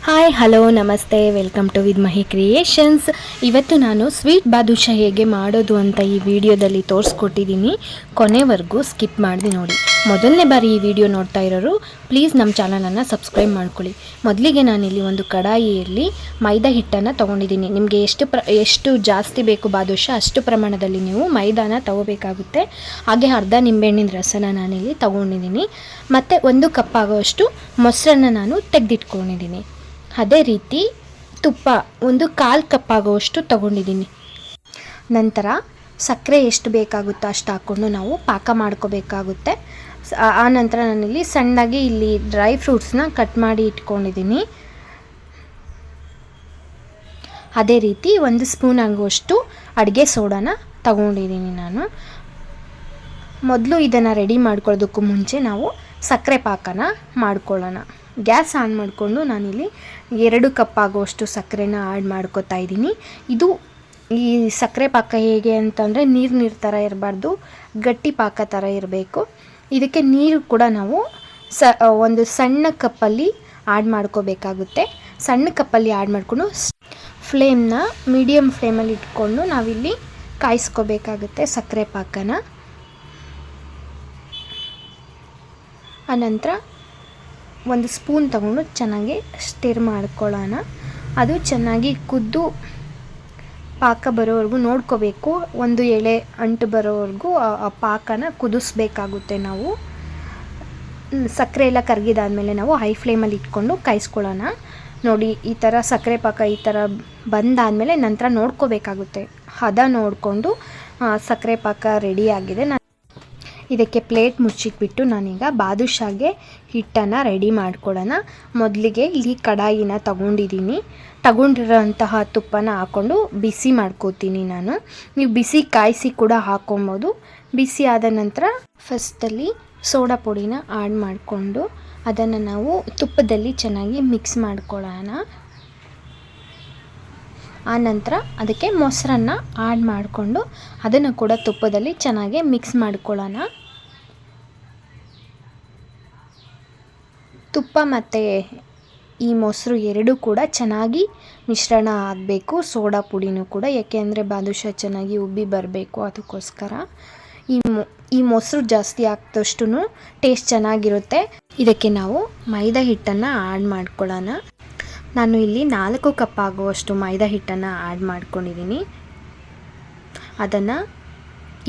Hi hello ನಮಸ್ತೆ welcome to with Mahi creations. ಇವತ್ತು ನಾನು ಸ್ವೀಟ್ ಬಾದುಷಾ ಹೇಗೆ ಮಾಡೋದು ಅಂತ ಈ ವಿಡಿಯೋದಲ್ಲಿ ತೋರಿಸ್ಕೊಟ್ಟಿದ್ದೀನಿ. ಕೊನೆವರೆಗೂ ಸ್ಕಿಪ್ ಮಾಡಿ ನೋಡಿ. ಮೊದಲನೇ ಬಾರಿ ಈ ವಿಡಿಯೋ ನೋಡ್ತಾ ಇರೋರು ಪ್ಲೀಸ್ ನಮ್ಮ ಚಾನಲನ್ನು ಸಬ್ಸ್ಕ್ರೈಬ್ ಮಾಡ್ಕೊಳ್ಳಿ. ಮೊದಲಿಗೆ ನಾನಿಲ್ಲಿ ಒಂದು ಕಡಾಯಿಯಲ್ಲಿ ಮೈದಾ ಹಿಟ್ಟನ್ನು ತೊಗೊಂಡಿದ್ದೀನಿ. ನಿಮಗೆ ಎಷ್ಟು ಜಾಸ್ತಿ ಬೇಕು ಬಾದುಷಾ ಅಷ್ಟು ಪ್ರಮಾಣದಲ್ಲಿ ನೀವು ಮೈದಾನ ತೊಗೋಬೇಕಾಗುತ್ತೆ. ಹಾಗೆ ಅರ್ಧ ನಿಂಬೆಹಣ್ಣಿನ ರಸನ ನಾನಿಲ್ಲಿ ತೊಗೊಂಡಿದ್ದೀನಿ. ಮತ್ತು 1 ಕಪ್ ಆಗೋಷ್ಟು ಮೊಸರನ್ನು ನಾನು ತೆಗೆದಿಟ್ಕೊಂಡಿದ್ದೀನಿ. ಅದೇ ರೀತಿ ತುಪ್ಪ 1/4 ಕಪ್ ಆಗೋಷ್ಟು ತೊಗೊಂಡಿದ್ದೀನಿ. ನಂತರ ಸಕ್ಕರೆ ಎಷ್ಟು ಬೇಕಾಗುತ್ತೋ ಅಷ್ಟು ಹಾಕ್ಕೊಂಡು ನಾವು ಪಾಕ ಮಾಡ್ಕೋಬೇಕಾಗುತ್ತೆ. ಆ ನಂತರ ನಾನಿಲ್ಲಿ ಸಣ್ಣದಾಗಿ ಇಲ್ಲಿ ಡ್ರೈ ಫ್ರೂಟ್ಸ್ನ ಕಟ್ ಮಾಡಿ ಇಟ್ಕೊಂಡಿದ್ದೀನಿ. ಅದೇ ರೀತಿ 1 ಸ್ಪೂನ್ ಆಗುವಷ್ಟು ಅಡುಗೆ ಸೋಡಾನ ತಗೊಂಡಿದ್ದೀನಿ ನಾನು. ಮೊದಲು ಇದನ್ನು ರೆಡಿ ಮಾಡ್ಕೊಳ್ಳೋದಕ್ಕೂ ಮುಂಚೆ ನಾವು ಸಕ್ಕರೆ ಪಾಕನ ಮಾಡ್ಕೊಳ್ಳೋಣ. ಗ್ಯಾಸ್ ಆನ್ ಮಾಡಿಕೊಂಡು ನಾನಿಲ್ಲಿ 2 ಕಪ್ ಆಗುವಷ್ಟು ಸಕ್ಕರೆನ ಆ್ಯಡ್ ಮಾಡ್ಕೋತಾ ಇದ್ದೀನಿ. ಈ ಸಕ್ಕರೆ ಪಾಕ ಹೇಗೆ ಅಂತಂದರೆ ನೀರು ಥರ ಇರಬಾರ್ದು, ಗಟ್ಟಿ ಪಾಕ ಥರ ಇರಬೇಕು. ಇದಕ್ಕೆ ನೀರು ಕೂಡ ನಾವು ಒಂದು ಸಣ್ಣ ಕಪ್ಪಲ್ಲಿ ಆ್ಯಡ್ ಮಾಡ್ಕೋಬೇಕಾಗುತ್ತೆ. ಸಣ್ಣ ಕಪ್ಪಲ್ಲಿ ಆ್ಯಡ್ ಮಾಡಿಕೊಂಡು ಫ್ಲೇಮ್ನ ಮೀಡಿಯಮ್ ಫ್ಲೇಮಲ್ಲಿ ಇಟ್ಕೊಂಡು ನಾವಿಲ್ಲಿ ಕಾಯಿಸ್ಕೋಬೇಕಾಗುತ್ತೆ ಸಕ್ಕರೆ ಪಾಕನ. ಆನಂತರ 1 ಸ್ಪೂನ್ ತಗೊಂಡು ಚೆನ್ನಾಗಿ ಸ್ಟಿರ್ ಮಾಡ್ಕೊಳ್ಳೋಣ. ಅದು ಚೆನ್ನಾಗಿ ಕುದ್ದು ಪಾಕ ಬರೋವರೆಗೂ ನೋಡ್ಕೋಬೇಕು. 1 ಎಳೆ ಅಂಟು ಬರೋವರೆಗೂ ಆ ಪಾಕನ ಕುದಿಸ್ಬೇಕಾಗುತ್ತೆ ನಾವು. ಸಕ್ಕರೆ ಎಲ್ಲ ಕರಗಿದಾದ್ಮೇಲೆ ನಾವು ಹೈ ಫ್ಲೇಮಲ್ಲಿ ಇಟ್ಕೊಂಡು ಕಾಯಿಸ್ಕೊಳ್ಳೋಣ. ನೋಡಿ, ಈ ಥರ ಸಕ್ಕರೆ ಪಾಕ ಈ ಥರ ಬಂದಾದಮೇಲೆ ನಂತರ ನೋಡ್ಕೋಬೇಕಾಗುತ್ತೆ. ಹದ ನೋಡಿಕೊಂಡು ಸಕ್ಕರೆ ಪಾಕ ರೆಡಿಯಾಗಿದೆ. ಇದಕ್ಕೆ ಪ್ಲೇಟ್ ಮುಚ್ಚಿಟ್ಬಿಟ್ಟು ನಾನೀಗ ಬಾದುಷಾಗೆ ಹಿಟ್ಟನ್ನು ರೆಡಿ ಮಾಡ್ಕೊಳ್ಳೋಣ. ಮೊದಲಿಗೆ ಇಲ್ಲಿ ಕಡಾಯಿನ ತಗೊಂಡಿರೋಂತಹ ತುಪ್ಪನ ಹಾಕ್ಕೊಂಡು ಬಿಸಿ ಮಾಡ್ಕೋತೀನಿ ನಾನು. ನೀವು ಬಿಸಿ ಕಾಯಿಸಿ ಕೂಡ ಹಾಕ್ಕೊಬೋದು. ಬಿಸಿ ಆದ ನಂತರ ಫಸ್ಟಲ್ಲಿ ಸೋಡಾ ಪುಡಿನ ಆ್ಯಡ್ ಮಾಡಿಕೊಂಡು ಅದನ್ನು ನಾವು ತುಪ್ಪದಲ್ಲಿ ಚೆನ್ನಾಗಿ ಮಿಕ್ಸ್ ಮಾಡ್ಕೊಳ್ಳೋಣ. ಆನಂತರ ಅದಕ್ಕೆ ಮೊಸರನ್ನು ಆ್ಯಡ್ ಮಾಡಿಕೊಂಡು ಅದನ್ನು ಕೂಡ ತುಪ್ಪದಲ್ಲಿ ಚೆನ್ನಾಗಿ ಮಿಕ್ಸ್ ಮಾಡ್ಕೊಳ್ಳೋಣ. ತುಪ್ಪ ಮತ್ತು ಈ ಮೊಸರು ಎರಡೂ ಕೂಡ ಚೆನ್ನಾಗಿ ಮಿಶ್ರಣ ಆಗಬೇಕು. ಸೋಡಾ ಪುಡಿನೂ ಕೂಡ, ಯಾಕೆ ಅಂದರೆ ಬಾದುಷಾ ಚೆನ್ನಾಗಿ ಉಬ್ಬಿ ಬರಬೇಕು. ಅದಕ್ಕೋಸ್ಕರ ಈ ಮೊಸರು ಜಾಸ್ತಿ ಹಾಕಿದಷ್ಟು ಟೇಸ್ಟ್ ಚೆನ್ನಾಗಿರುತ್ತೆ. ಇದಕ್ಕೆ ನಾವು ಮೈದಾ ಹಿಟ್ಟನ್ನು ಆ್ಯಡ್ ಮಾಡ್ಕೊಳ್ಳೋಣ. ನಾನು ಇಲ್ಲಿ 4 ಕಪ್ ಆಗುವಷ್ಟು ಮೈದಾ ಹಿಟ್ಟನ್ನು ಆ್ಯಡ್ ಮಾಡ್ಕೊಂಡಿದ್ದೀನಿ. ಅದನ್ನು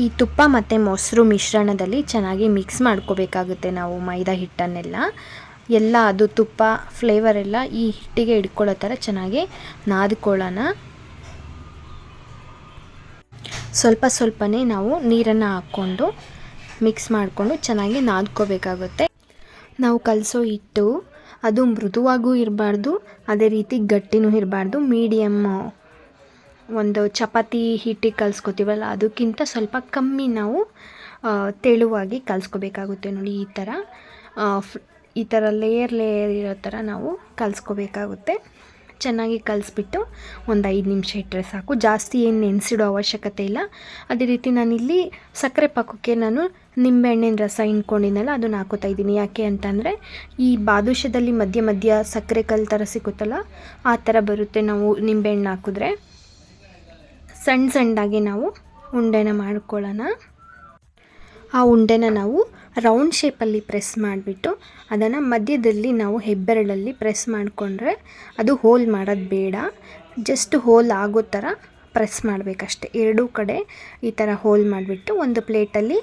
ಈ ತುಪ್ಪ ಮತ್ತು ಮೊಸರು ಮಿಶ್ರಣದಲ್ಲಿ ಚೆನ್ನಾಗಿ ಮಿಕ್ಸ್ ಮಾಡ್ಕೋಬೇಕಾಗುತ್ತೆ ನಾವು. ಮೈದಾ ಹಿಟ್ಟನ್ನೆಲ್ಲ ಅದು ತುಪ್ಪ ಫ್ಲೇವರ್ ಎಲ್ಲ ಈ ಹಿಟ್ಟಿಗೆ ಹಿಡ್ಕೊಳ್ಳೋ ಥರ ಚೆನ್ನಾಗಿ ನಾದ್ಕೊಳ್ಳೋಣ. ಸ್ವಲ್ಪನೇ ನಾವು ನೀರನ್ನು ಹಾಕ್ಕೊಂಡು ಮಿಕ್ಸ್ ಮಾಡಿಕೊಂಡು ಚೆನ್ನಾಗಿ ನಾದ್ಕೋಬೇಕಾಗುತ್ತೆ. ನಾವು ಕಲಸೋ ಹಿಟ್ಟು ಅದು ಮೃದುವಾಗೂ ಇರಬಾರ್ದು, ಅದೇ ರೀತಿ ಗಟ್ಟಿನೂ ಇರಬಾರ್ದು. ಮೀಡಿಯಮ್, ಒಂದು ಚಪಾತಿ ಹಿಟ್ಟಿಗೆ ಕಲಿಸ್ಕೊತೀವಲ್ಲ ಅದಕ್ಕಿಂತ ಸ್ವಲ್ಪ ಕಮ್ಮಿ ನಾವು ತೆಳುವಾಗಿ ಕಲಿಸ್ಕೋಬೇಕಾಗುತ್ತೆ. ನೋಡಿ, ಈ ಥರ ಲೇಯರ್ ಇರೋ ಥರ ನಾವು ಕಲಿಸ್ಕೋಬೇಕಾಗುತ್ತೆ. ಚೆನ್ನಾಗಿ ಕಲಿಸ್ಬಿಟ್ಟು ಒಂದು 5 ನಿಮಿಷ ಇಟ್ಟರೆ ಸಾಕು. ಜಾಸ್ತಿ ಏನು ನೆನೆಸಿಡೋ ಅವಶ್ಯಕತೆ ಇಲ್ಲ. ಅದೇ ರೀತಿ ನಾನಿಲ್ಲಿ ಸಕ್ಕರೆ ಪಾಕಕ್ಕೆ ನಾನು ನಿಂಬೆಹಣ್ಣಿನ ರಸ ಹಿಂಡ್ಕೊಂಡಿದ್ದೆನಲ್ಲ ಅದನ್ನು ಹಾಕೋತಾ ಇದ್ದೀನಿ. ಯಾಕೆ ಅಂತಂದರೆ ಈ ಬಾದುಷಾದಲ್ಲಿ ಮಧ್ಯ ಸಕ್ಕರೆ ಕಲ್ಲು ಥರ ಸಿಗುತ್ತಲ್ಲ ಆ ಥರ ಬರುತ್ತೆ. ನಾವು ನಿಂಬೆಹಣ್ಣು ಹಾಕಿದ್ರೆ ಸಣ್ಣದಾಗಿ ನಾವು ಉಂಡೆನ ಮಾಡ್ಕೊಳ್ಳೋಣ. ಆ ಉಂಡೆನ ನಾವು ರೌಂಡ್ ಶೇಪಲ್ಲಿ ಪ್ರೆಸ್ ಮಾಡಿಬಿಟ್ಟು ಅದನ್ನು ಮಧ್ಯದಲ್ಲಿ ನಾವು ಹೆಬ್ಬೆರಳಲ್ಲಿ ಪ್ರೆಸ್ ಮಾಡಿಕೊಂಡ್ರೆ, ಅದು ಹೋಲ್ ಮಾಡೋದು ಬೇಡ, ಜಸ್ಟ್ ಹೋಲ್ ಆಗೋ ಥರ ಪ್ರೆಸ್ ಮಾಡಬೇಕಷ್ಟೆ. ಎರಡೂ ಕಡೆ ಈ ಥರ ಹೋಲ್ ಮಾಡಿಬಿಟ್ಟು ಒಂದು ಪ್ಲೇಟಲ್ಲಿ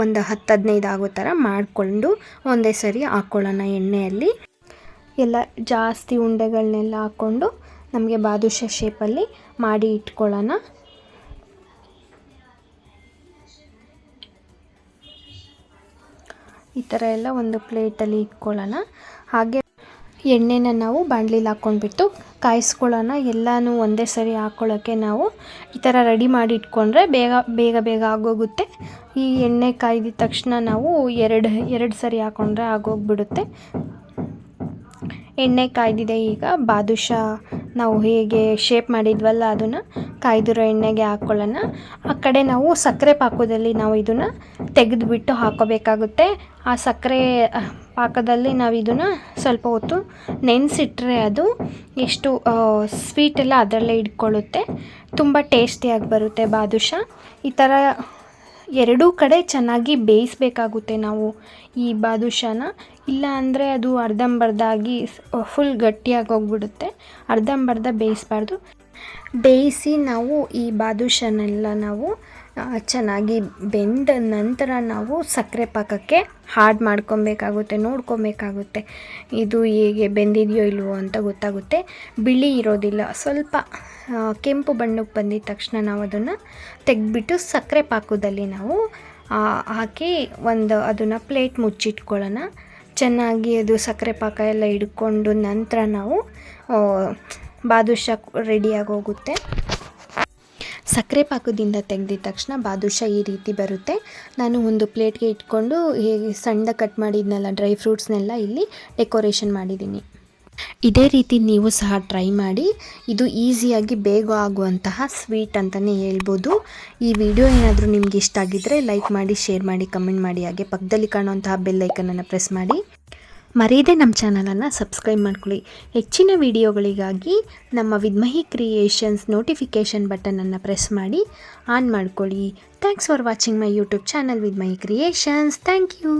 ಒಂದು 10-15 ಆಗೋ ಥರ ಮಾಡಿಕೊಂಡು ಒಂದೇ ಸರಿ ಹಾಕ್ಕೊಳ್ಳೋಣ ಎಣ್ಣೆಯಲ್ಲಿ. ಎಲ್ಲ ಜಾಸ್ತಿ ಉಂಡೆಗಳನ್ನೆಲ್ಲ ಹಾಕ್ಕೊಂಡು ನಮಗೆ ಬಾದುಷಾ ಶೇಪಲ್ಲಿ ಮಾಡಿ ಇಟ್ಕೊಳ್ಳೋಣ. ಈ ಥರ ಎಲ್ಲ ಒಂದು ಪ್ಲೇಟಲ್ಲಿ ಇಟ್ಕೊಳ್ಳೋಣ. ಹಾಗೆ ಎಣ್ಣೆನ ನಾವು ಬಾಣಲಿಲಿ ಹಾಕ್ಕೊಂಡ್ಬಿಟ್ಟು ಕಾಯಿಸ್ಕೊಳ್ಳೋಣ. ಎಲ್ಲನೂ ಒಂದೇ ಸರಿ ಹಾಕ್ಕೊಳ್ಳೋಕ್ಕೆ ನಾವು ಈ ಥರ ರೆಡಿ ಮಾಡಿ ಇಟ್ಕೊಂಡ್ರೆ ಬೇಗ ಆಗೋಗುತ್ತೆ. ಈ ಎಣ್ಣೆ ಕಾಯ್ದಿದ ತಕ್ಷಣ ನಾವು ಎರಡು ಸರಿ ಹಾಕ್ಕೊಂಡ್ರೆ ಆಗೋಗ್ಬಿಡುತ್ತೆ. ಎಣ್ಣೆ ಕಾಯ್ದಿದೆ. ಈಗ ಬಾದುಷಾ ನಾವು ಹೇಗೆ ಶೇಪ್ ಮಾಡಿದ್ವಲ್ಲ ಅದನ್ನು ಕಾಯ್ದಿರೋ ಎಣ್ಣೆಗೆ ಹಾಕ್ಕೊಳ್ಳೋಣ. ಆ ಕಡೆ ನಾವು ಸಕ್ಕರೆ ಪಾಕದಲ್ಲಿ ನಾವು ಇದನ್ನು ತೆಗೆದುಬಿಟ್ಟು ಹಾಕೋಬೇಕಾಗುತ್ತೆ. ಆ ಸಕ್ಕರೆ ಪಾಕದಲ್ಲಿ ನಾವು ಇದನ್ನು ಸ್ವಲ್ಪ ಹೊತ್ತು ನೆನೆಸಿಟ್ರೆ ಅದು ಎಷ್ಟು ಸ್ವೀಟೆಲ್ಲ ಅದರಲ್ಲೇ ಇಟ್ಕೊಳ್ಳುತ್ತೆ, ತುಂಬ ಟೇಸ್ಟಿಯಾಗಿ ಬರುತ್ತೆ ಬಾದುಷಾ. ಈ ಥರ ಎರಡೂ ಕಡೆ ಚೆನ್ನಾಗಿ ಬೇಯಿಸಬೇಕಾಗುತ್ತೆ ನಾವು ಈ ಬಾದುಷಾನ, ಇಲ್ಲ ಅಂದರೆ ಅದು ಅರ್ಧಂಬರ್ಧಾಗಿ ಫುಲ್ ಗಟ್ಟಿಯಾಗಿ ಹೋಗ್ಬಿಡುತ್ತೆ. ಅರ್ಧಂಬರ್ಧ ಬೇಯಿಸಬಾರ್ದು. ಬೇಯಿಸಿ ನಾವು ಈ ಬಾದುಷಾನೆಲ್ಲ ನಾವು ಚೆನ್ನಾಗಿ ಬೆಂದ ನಂತರ ನಾವು ಸಕ್ಕರೆ ಪಾಕಕ್ಕೆ ಹಾಡ್ ಮಾಡ್ಕೊಬೇಕಾಗುತ್ತೆ, ನೋಡ್ಕೊಬೇಕಾಗುತ್ತೆ ಇದು ಹೇಗೆ ಬೆಂದಿದೆಯೋ ಇಲ್ವೋ ಅಂತ ಗೊತ್ತಾಗುತ್ತೆ. ಬಿಳಿ ಇರೋದಿಲ್ಲ, ಸ್ವಲ್ಪ ಕೆಂಪು ಬಣ್ಣಕ್ಕೆ ಬಂದಿದ ತಕ್ಷಣ ನಾವು ಅದನ್ನು ತೆಗೆದ್ಬಿಟ್ಟು ಸಕ್ಕರೆ ಪಾಕದಲ್ಲಿ ನಾವು ಹಾಕಿ ಅದನ್ನು ಪ್ಲೇಟ್ ಮುಚ್ಚಿಟ್ಕೊಳ್ಳೋಣ. ಚೆನ್ನಾಗಿ ಅದು ಸಕ್ಕರೆ ಪಾಕ ಎಲ್ಲ ಹಿಡ್ಕೊಂಡು ನಂತರ ನಾವು ಬಾದುಷಾ ರೆಡಿಯಾಗಿ ಹೋಗುತ್ತೆ. ಸಕ್ಕರೆ ಪಾಕದಿಂದ ತೆಗೆದಿದ ತಕ್ಷಣ ಬಾದುಷಾ ಈ ರೀತಿ ಬರುತ್ತೆ. ನಾನು ಒಂದು ಪ್ಲೇಟ್ಗೆ ಇಟ್ಕೊಂಡು ಸಣ್ಣ ಕಟ್ ಮಾಡಿದ್ನೆಲ್ಲ ಡ್ರೈ ಫ್ರೂಟ್ಸ್ನೆಲ್ಲ ಇಲ್ಲಿ ಡೆಕೋರೇಷನ್ ಮಾಡಿದ್ದೀನಿ. ಇದೇ ರೀತಿ ನೀವು ಸಹ ಟ್ರೈ ಮಾಡಿ. ಇದು ಈಸಿಯಾಗಿ ಬೇಗ ಆಗುವಂತಹ ಸ್ವೀಟ್ ಅಂತಲೇ ಹೇಳ್ಬೋದು. ಈ ವಿಡಿಯೋ ಏನಾದರೂ ನಿಮ್ಗೆ ಇಷ್ಟ ಆಗಿದ್ದರೆ ಲೈಕ್ ಮಾಡಿ, ಶೇರ್ ಮಾಡಿ, ಕಮೆಂಟ್ ಮಾಡಿ. ಹಾಗೆ ಪಕ್ಕದಲ್ಲಿ ಕಾಣುವಂತಹ ಬೆಲ್ ಐಕನನ್ನು ಪ್ರೆಸ್ ಮಾಡಿ. ಮರೆಯದೆ ನಮ್ಮ ಚಾನಲನ್ನು ಸಬ್ಸ್ಕ್ರೈಬ್ ಮಾಡ್ಕೊಳ್ಳಿ. ಹೆಚ್ಚಿನ ವಿಡಿಯೋಗಳಿಗಾಗಿ ನಮ್ಮ ವಿದ್ಮಹಿ ಕ್ರಿಯೇಷನ್ಸ್ ನೋಟಿಫಿಕೇಷನ್ ಬಟನನ್ನು ಪ್ರೆಸ್ ಮಾಡಿ ಆನ್ ಮಾಡ್ಕೊಳ್ಳಿ. Thanks for watching my YouTube channel Vidmahi Creations. Thank you.